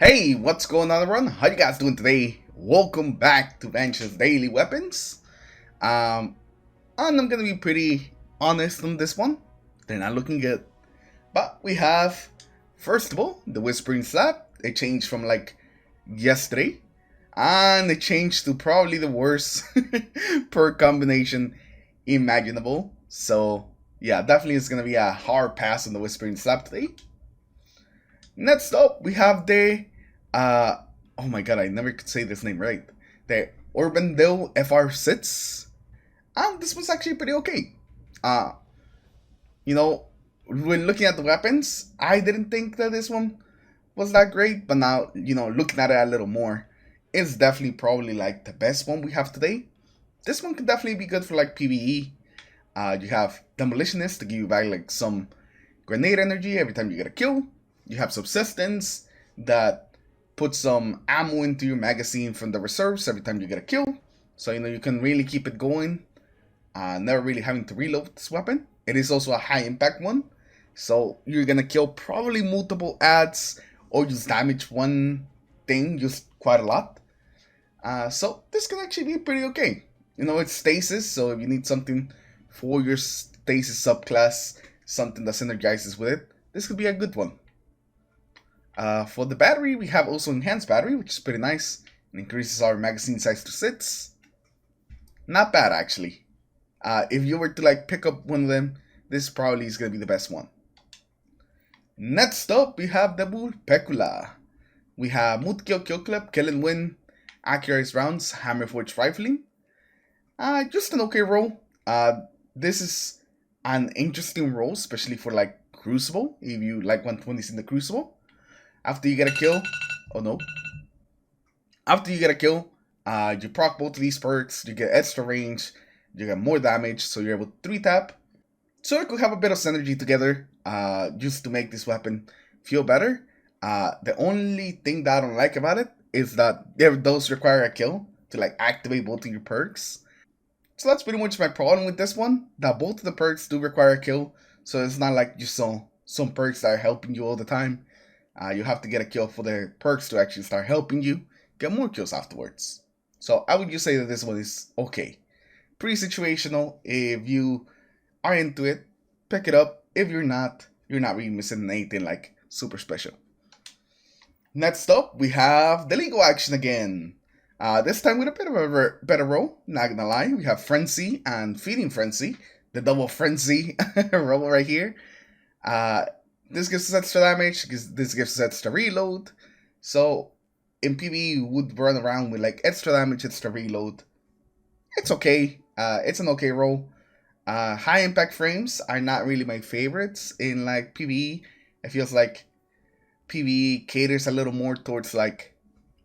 Hey, what's going on, everyone? How you guys doing today? Welcome back to Banshee's Daily Weapons. Um, and I'm gonna be pretty honest on this one. They're not looking good. But we have, first of all, the Whispering Slap. It changed from like yesterday. And it changed to probably the worst per combination imaginable. So, yeah, definitely it's gonna be a hard pass on the Whispering Slap today. Next up, we have the uh oh my god, I never could say this name right. The Urbandale FR6. And this was actually pretty okay. Uh you know, when looking at the weapons, I didn't think that this one was that great, but now, looking at it a little more, it's definitely probably like the best one we have today. This one could definitely be good for like PvE. You have Demolitionist to give you back like some grenade energy every time you get a kill. You have Subsistence that puts some ammo into your magazine from the reserves every time you get a kill. So you can really keep it going, never really having to reload this weapon. It is also a high impact one, so you're gonna kill probably multiple ads or just damage one thing just quite a lot. So this can actually be pretty okay. It's stasis, so if you need something for your stasis subclass, something that synergizes with it, this could be a good one. For the battery, we have also enhanced battery, which is pretty nice. It increases our magazine size to 6. Not bad, actually. If you were to like pick up one of them, this probably is going to be the best one. Next up, we have the Pecula. We have Multi-Kill Kill Clip, Kill and Win, Accurate Rounds, Hammer Forge Rifling. Just an okay roll. This is an interesting roll, especially for like Crucible, if you like 120s in the Crucible. After you get a kill, oh no. After you get a kill, you proc both of these perks, you get extra range, you get more damage, so you're able to 3-tap. So it could have a bit of synergy together, just to make this weapon feel better. The only thing that I don't like about it is that it does require a kill to like activate both of your perks. So that's pretty much my problem with this one, that both of the perks do require a kill, so it's not like you saw some perks that are helping you all the time. You have to get a kill for the perks to actually start helping you get more kills afterwards. So I would just say that this one is okay. Pretty situational. If you are into it, pick it up. If you're not really missing anything like super special. Next up, we have the legal action again. This time with a bit of a better roll, not gonna lie. We have Frenzy and Feeding Frenzy, the double Frenzy roll right here. This gives us extra damage, this gives us extra reload. So in PvE, you would run around with like extra damage, extra reload. It's okay. It's an okay roll. High impact frames are not really my favorites in like PvE. It feels like PvE caters a little more towards like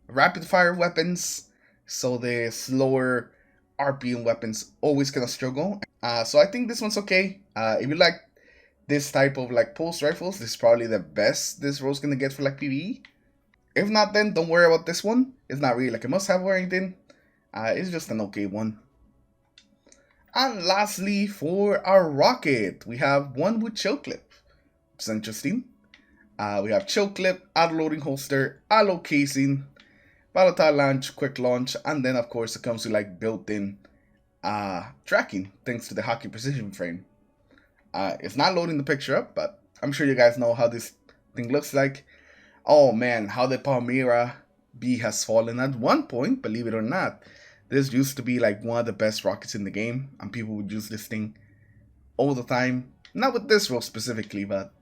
rapid fire weapons, so the slower RPM weapons always gonna struggle. So I think this one's okay. If you like this type of like pulse rifles, this is probably the best this roll's gonna get for like PvE. If not, then don't worry about this one. It's not really like a must-have or anything. It's just an okay one. And lastly, for our rocket, we have one with chill clip. It's interesting. We have chill clip, auto loading holster, allo casing, volatile launch, quick launch, and then of course it comes with like built-in tracking thanks to the hockey precision frame. It's not loading the picture up, but I'm sure you guys know how this thing looks like. Oh man, how the Palmyra B has fallen at one point, believe it or not. This used to be like one of the best rockets in the game, and people would use this thing all the time. Not with this roll specifically, but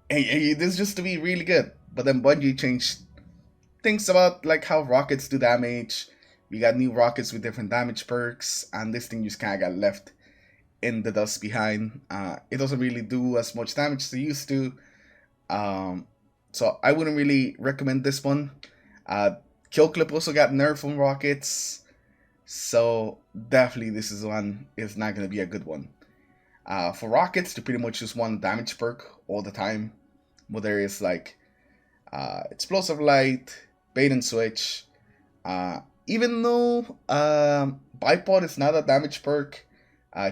hey, this used to be really good. But then Bungie changed things about like how rockets do damage. We got new rockets with different damage perks, and this thing just kind of got left in the dust behind. It doesn't really do as much damage as it used to. So I wouldn't really recommend this one. Kill Clip also got nerfed from rockets, so definitely this is one is not going to be a good one. For rockets, you pretty much just want damage perk all the time, whether it's like explosive light, bait and switch. Even though bipod is not a damage perk,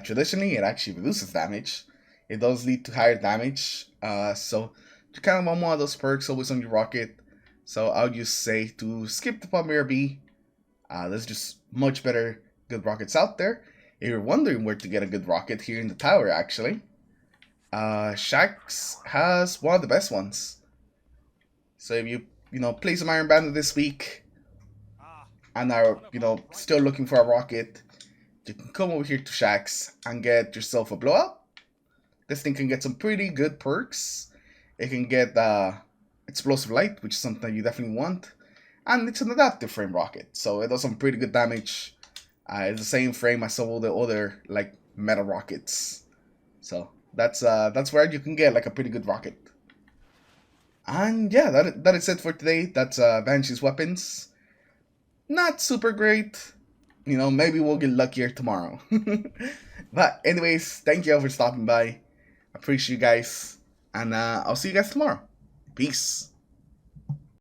traditionally it actually reduces damage. It does lead to higher damage, so you kind of want one of those perks always on your rocket. So I'll just say to skip the Palmyra B. There's just much better good rockets out there. If you're wondering where to get a good rocket, here in the tower actually, Shax has one of the best ones. So if you play some Iron Bandit this week and are still looking for a rocket, you can come over here to Shax and get yourself a blowout. This thing can get some pretty good perks. It can get explosive light, which is something you definitely want, and it's an adaptive frame rocket, so it does some pretty good damage. It's the same frame as all the other like meta rockets, so that's where you can get like a pretty good rocket. And yeah, that is it for today. That's Banshee's weapons. Not super great. Maybe we'll get luckier tomorrow. But anyways, thank you all for stopping by. Appreciate you guys, and I'll see you guys tomorrow. Peace.